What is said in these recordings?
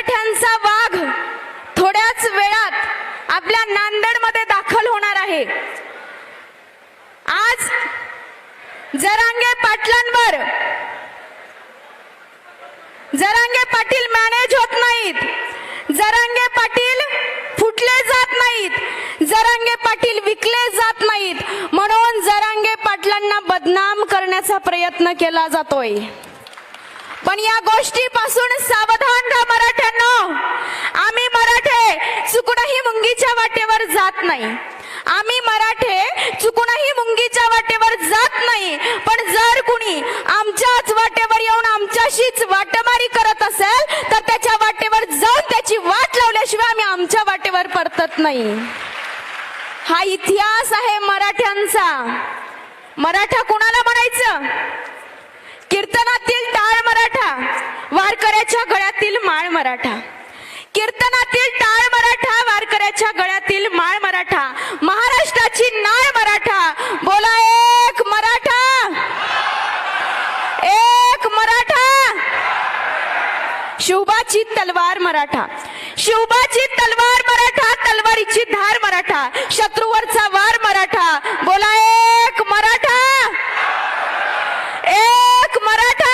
मराठ्यांचा वाघ थोड्याच वेळात आपल्या नांदेडमध्ये दाखल होणार आहे। आज जरांगे पाटलांवर जरांगे पाटील मॅनेज होत नाहीत, जरांगे पाटील फुटले जात नाहीत, जरांगे पाटील विकले जात नाहीत, म्हणून जरांगे पाटलांना बदनाम करण्याचा प्रयत्न केला जातोय। पण या गोष्टीपासून सावधान राहा मराठ्यांनो, आम्ही मराठे चुकूनही मुंगीच्या वाटेवर जात नाही, आम्ही मराठे चुकूनही मुंगीच्या वाटेवर जात नाही। पण जर कुणी आमच्याच वाटेवर येऊन आमच्याशीच वाटमारी करत असेल तर त्याच्या वाटेवर जाऊन त्याची वाट लावल्याशिवाय आम्ही आमच्या वाटेवर परतत नाही। हा इतिहास आहे मराठ्यांचा। मराठा कुणाला म्हणायचं? कीर्तनातील टाळ मराठा, वारकऱ्याच्या गळ्यातील माळ मराठा। कीर्तनातील टाळ मराठा, वारकऱ्याच्या गळ्यातील माळ मराठा, महाराष्ट्राची नाळ मराठा। बोला एक मराठा, एक मराठा। शिवबाची तलवार मराठा, शिवबाची तलवार मराठा, तलवारीची धार मराठा, शत्रूवरचा वार मराठा। बोला एक मराठा, एक मराठा।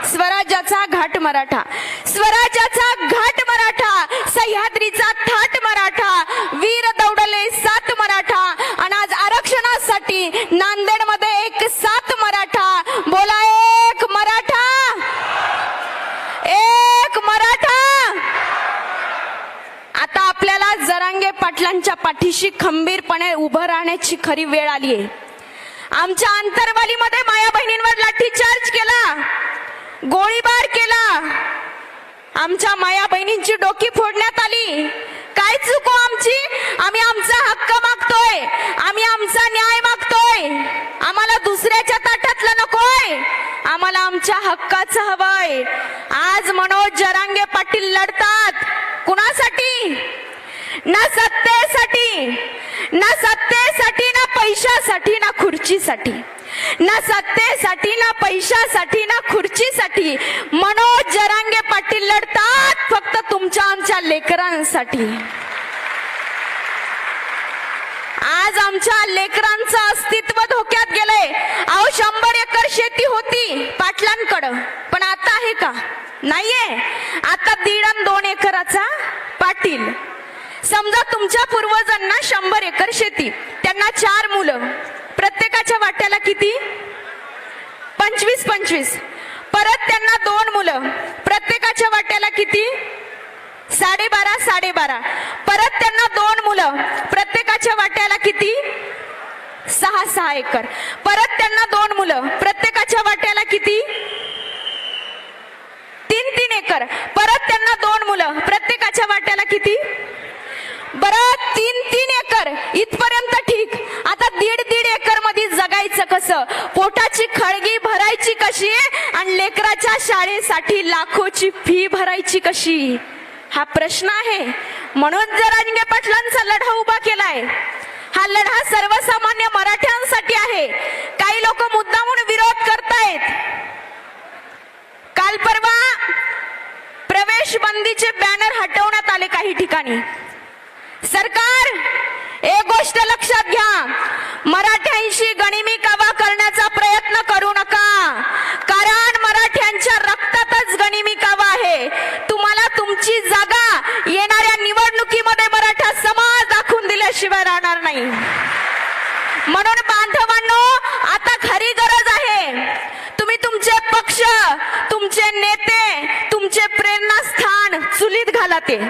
स्वराज्याचा घाट मराठा, स्वराज्याचा घाट मराठा, सह्याद्रीचा थाट मराठा, वीर दौडले सात मराठा, आणि आज आरक्षणासाठी नांदेडमध्ये एक सात मराठा। बोला एक मराठा, एक मराठा। आता आपल्याला जरांगे पाटलांच्या पाठीशी खंबीरपणे उभं राहण्याची खरी वेळ आली आहे। आमच्या अंतरवालीमध्ये माया बहिणींवर लाठीचार्ज केला, गोळीबार केला, आमच्या माया बहिणींची डोकी फोडण्यात आली। काय चूक हो आमची? आम्ही आमचा हक्क मागतोय, आम्ही आमचा न्याय मागतोय। आम्हाला दुसऱ्याच्या ताटातलं नकोय, आम्हाला आमच्या हक्काचं हवंय। आज मनोज जरांगे पाटील लढतात कुणासाठी? ना सत्तेसाठी, ना सत्तेसाठी, ना पैशासाठी, ना खुर्चीसाठी, ना सत्तेसाठी, ना पैशासाठी, ना खुर्चीसाठी। मनोज जरांगे पाटील लढतात फक्त तुमच्या आमच्या लेकरांसाठी। आज आमच्या लेकरांचं अस्तित्व धोक्यात गेलंय। अहो 100 एकर शेती होती पाटलांकडं, पण आता आहे का? नाहीये। आता 1.5 आणि 2 एकराचा पाटील। समजा तुमच्या पूर्वजांना 100 एकर शेती, त्यांना 4 मुलं, प्रत्येकाच्या वाट्याला किती? 25-25। परत त्यांना 2 मुलं, प्रत्येकाच्या वाट्याला किती? 12.5-12.5। परत त्यांना 2 मुलं, प्रत्येकाच्या वाट्याला किती? 6-6 एकर। परत त्यांना 2 मुलं, प्रत्येकाच्या वाट्याला किती? 3-3 एकर। परत त्यांना 2 मुलं, प्रत्येकाच्या वाट्याला किती? बरं 3-3 एकर इथपर्यंत ठीक। आता 1.5 एकर मध्ये जगायचं कसं? पोटाची खळगी भरायची कशी आणि लेकराच्या शाळेसाठी लाखोची फी भरायची कशी? हा प्रश्न आहे। म्हणून जरांगे पाटलांचा लढा उभा केलाय। हा लढा सर्वसामान्य मराठ्यांसाठी आहे। काही लोक मुद्दामून विरोध करतायत। काल परवा प्रवेश बंदीचे बॅनर हटवण्यात आले काही ठिकाणी। सरकार एक गोष्ट लक्षात घ्या, मराठ्यांशी गनिमी कावा करण्याचा प्रयत्न करू नका, कारण मराठ्यांच्या रक्तातच गनिमी कावा आहे। तुम्हाला तुमची जागा येणाऱ्या निवडणुकीमध्ये मराठा समाज दाखवून दिल्याशिवाय राहणार नाही। म्हणून बांधवांनो, आता खरी गरज आहे तुम्ही तुमचे पक्ष, तुमचे नेते, तुमचे प्रेरणास्थान चुलीत घाला। ते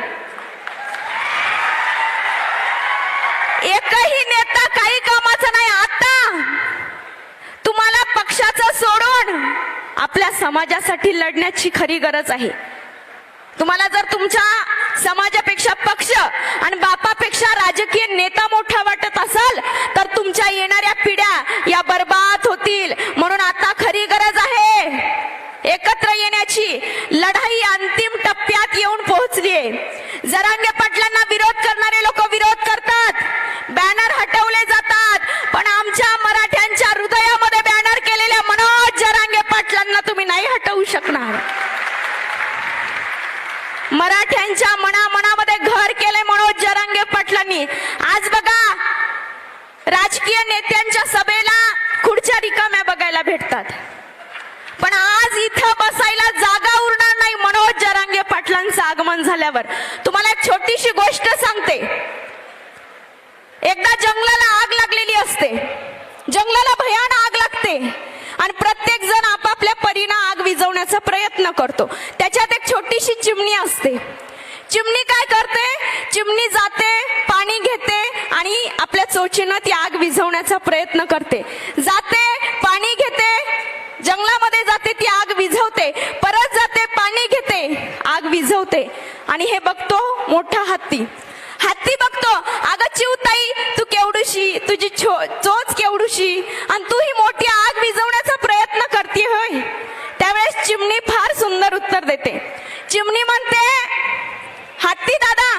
एकही नेता काही कामाचा नाही। आता तुम्हाला पक्षाचं सोडून आपल्या समाजासाठी लढण्याची खरी गरज आहे। तुम्हाला जर तुमच्या समाजापेक्षा पक्ष आणि बापापेक्षा राजकीय नेता मोठा वाटत असेल तर तुमच्या येणाऱ्या पिढ्या या बर्बाद होतील। म्हणून आता खरी गरज आहे एकत्र येण्याची। लढाई अंतिम टप्प्यात येऊन पोहोचली आहे। जरांगे पाटलांना विरोध करणारे लोक विरोध करतात, बॅनर हटवले जातात, पण आमच्या मराठ्यांच्या हृदयामध्ये बॅनर केलेल्या मनोज जरांगे पाटलांना तुम्ही नाही हटवू शकणार। मराठ्यांच्या मनामध्ये घर केले मनोज जरांगे पाटलांनी. आज बघा राजकीय नेत्यांच्या सभेला खुर्च्या रिकाम्या बघायला भेटतात, पण आज इथं बसायला जागा उरणार नाही मनोज जरांगे पाटलांचं आगमन झाल्यावर. तुम्हाला एक छोटीशी गोष्ट सांगते. एकदा जंगलाला आग लागलेली असते, जंगलाला भयानक आग लागते आणि प्रत्येक जण आपापल्या परीने आग विझवण्याचा प्रयत्न करतो. त्याच्यात एक छोटीशी चिमणी असते. चिमणी काय करते? चिमणी जाते, पाणी घेते आणि आपल्या चोचीनं ती आग विझवण्याचा प्रयत्न करते. जाते, पाणी घेते, जंगलामध्ये जाते, ती आग विझवते, परत जाते, पाणी घेते, आग विझवते. आणि हे बघतो मोठा हत्ती. हत्ती बघतो, अगं चिवताई तू केवढूशी, तुझी चोच केवढूशी आणि तू ही मोठी आग विझवण्याचा प्रयत्न करते होय. त्यावेळेस चिमणी फार सुंदर उत्तर देते. चिमणी म्हणते, हत्ती दादा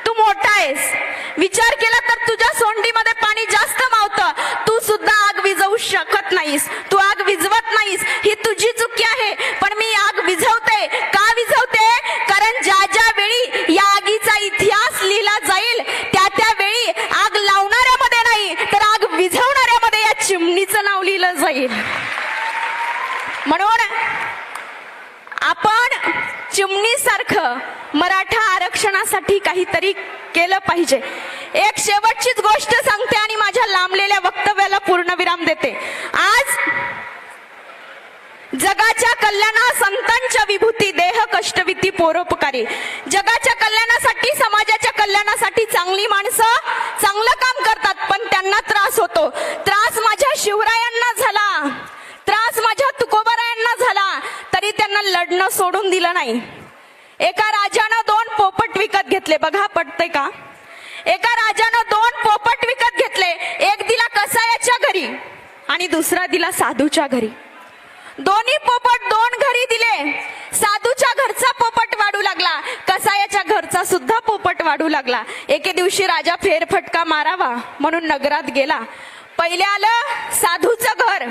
तू मोठा आहेस, विचार केला तर तुझ्या सोंडीमध्ये पाणी जास्त मावतं, तू सुद्धा आग विझवू शकत नाहीस, तू आग विझवत नाहीस, ही तुझी चुकी आहे. पण मी आग विझवते. का विझवते? कारण ज्या ज्या वेळी या आगीचा इतिहास लिहिला जाईल त्या त्या वेळी आग लावणाऱ्यामध्ये नाही तर आग विझवणाऱ्यामध्ये या चिमणीचं नाव लिहिलं जाईल. म्हणून आपण चिमणीसारखं मराठा आरक्षणासाठी काहीतरी केलं पाहिजे. एक शेवटचीच गोष्ट सांगते आणि माझ्या लांबलेल्या वक्तव्याला पूर्णविराम देते. आज जगाच्या कल्याणा संतांच्या विभूती, देह कष्टविती परोपकारी. जगाच्या कल्याणासाठी, समाजाच्या कल्याणासाठी चांगली माणसं चांगलं काम करतात, पण त्यांना त्रास होतो. त्रास माझ्या शिवरायांना झाला, त्रास माझ्या तुकोबारायांना झाला, तरी त्यांना लढणं सोडून दिलं नाही. एका राजानं 2 पोपट विकत घेतले. बघा पटतंय का? एका राजानं 2 पोपट विकत घेतले. एक दिला कसायाच्या घरी आणि दुसरा दिला साधूच्या घरी. दोन्ही पोपट 2 घरी दिले. साधूच्या घरचा पोपट वाढू लागला, कसायाच्या घरचा सुद्धा पोपट वाढू लागला. एके दिवशी राजा फेरफटका मारावा म्हणून नगरात गेला. पहिले आलं साधूचं घर.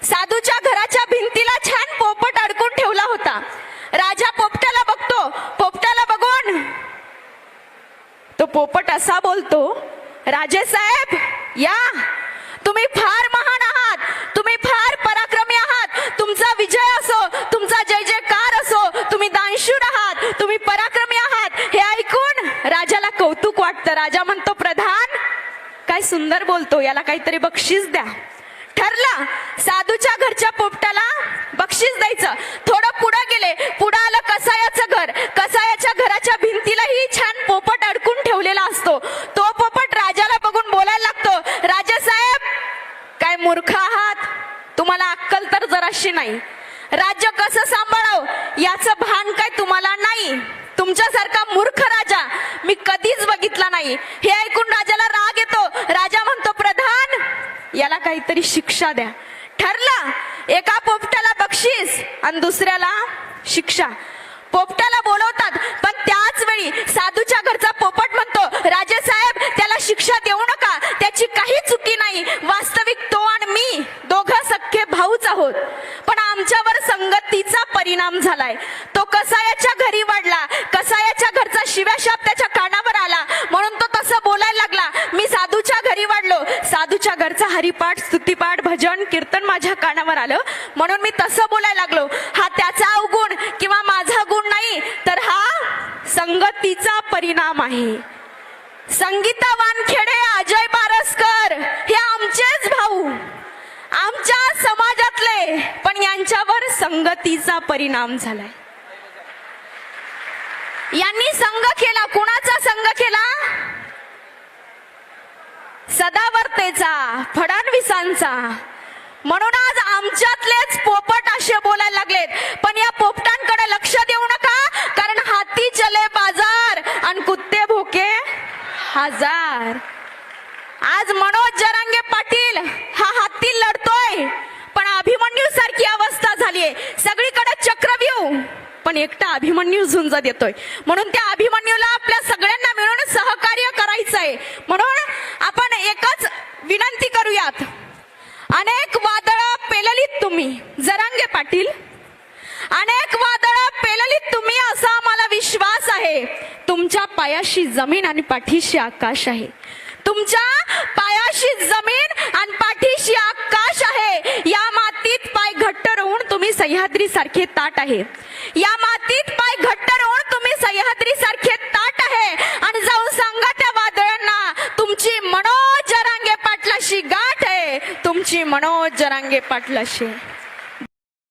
साधूच्या घराच्या भिंतीला छान पोपट अडकून ठेवला होता. राजा पोपटाला बघतो. पोपटाला बघून तो पोपट असा बोलतो, राजे साहेब या, तुम्ही फार महान आहात, तुम्ही फार पराक्रमी आहात, तुमचा विजय असो, तुमचा जय जयकार असो, तुम्ही दानशूर आहात, तुम्ही पराक्रमी आहात. हे ऐकून राजाला कौतुक वाटतं. राजा म्हणतो, प्रधान काय सुंदर बोलतो, याला काहीतरी बक्षीस द्या. ठरलं साधूच्या घरच्या पोपटाला बक्षीस द्यायचं. थोडं पुढे गेले, पुढे आलं कसायाचं घर. कसायाच्या घराच्या भिंतीलाही छान पोपट अडकून ठेवलेला असतो. तो पोपट राजाला बघून बोलायला लागतो, राजे साहेब काय मूर्ख आहात, तुम्हाला अक्कल तर जराशी नाही, राज्य कसं सांभाळावं याचं भान काय तुम्हाला नाही, तुमच्यासारखा मूर्ख राजा मी कधीच बघितला नाही. हे ऐकून राजाला राग येतो. राजा म्हणतो, प्रधान याला काहीतरी शिक्षा द्या. ठरलं एका पोपटाला बक्षीस आणि दुसऱ्याला शिक्षा. पोपटाला बोलवतात, पण त्याच वेळी साधूच्या घरचा पोपट म्हणतो, राजे साहेब त्याला शिक्षा देऊ नका, त्याची काही चुकी नाही, वास्तविक तो आणि मी दोघं सख्खे भाऊच आहोत, पण आमच्यावर संगतीचा परिणाम झालाय. तो कसायाच्या घरी वाढला, कसायाच्या घरचा शिव्याशाप त्याच्या कानावर आला, म्हणून तो तसं बोलायला लागला. मी साधूच्या घरी वाढलो, साधूच्या घरचा हरिपाठ, स्तुतिपाठ, भजन, कीर्तन माझ्या कानावर आलं, म्हणून मी तसं बोलायला लागलो. हा त्याचा अवगुण किंवा माझा गुण नाही, तर हा संगतीचा परिणाम आहे. संगीता वानखेडे, अजय बारसकर हे आमचेच भाऊ, आमच्या समाजातले, पण यांच्यावर संगतीचा परिणाम झालाय. यांनी संघ केला. कुणाचा संघ केला? सदावर्तेचा, फडणवीसांचा. म्हणून आज आमच्यातलेच पोपट असे बोलायला लागलेत. पण या पोपटांकडे लक्ष देऊ नका, कारण हाती चले बाजार आणि कुत्ते भोके हजार. आज मनोज जरांगे पाटील हा हाती लढतोय, पण अभिमन्यू सारखी अवस्था झालीये. सगळीकडे चक्रव्यूह, पण एकटा अभिमन्यू झुंज देतोय. म्हणून त्या अभिमन्यूला आपल्या सगळ्यांना मिळून सहकार्य करायचंय. म्हणून आपण एकच विनंती करूयात. अनेक वादळं पेललीत तुम्ही जरांगे पाटील, अनेक वादळं पेललीत तुम्ही, असा मला विश्वास पायाशी जमीन आणि पाठीशी आकाश आहे. तुमच्या पायाशी जमीन आणि पाठीशी आकाश आहे. या मातीत पाय घट्ट रोवून तुम्ही सह्याद्री सारखे ताट आहे. या मातीत पाय घट्ट रोवून तुम्ही सह्याद्री सारखे ताट आहे. आणि जाऊन सांगा त्या वादळांना तुमची मनोज जरांगे पाटलाशी गाठ आहे. तुमची मनोज जरांगे पाटलाशी.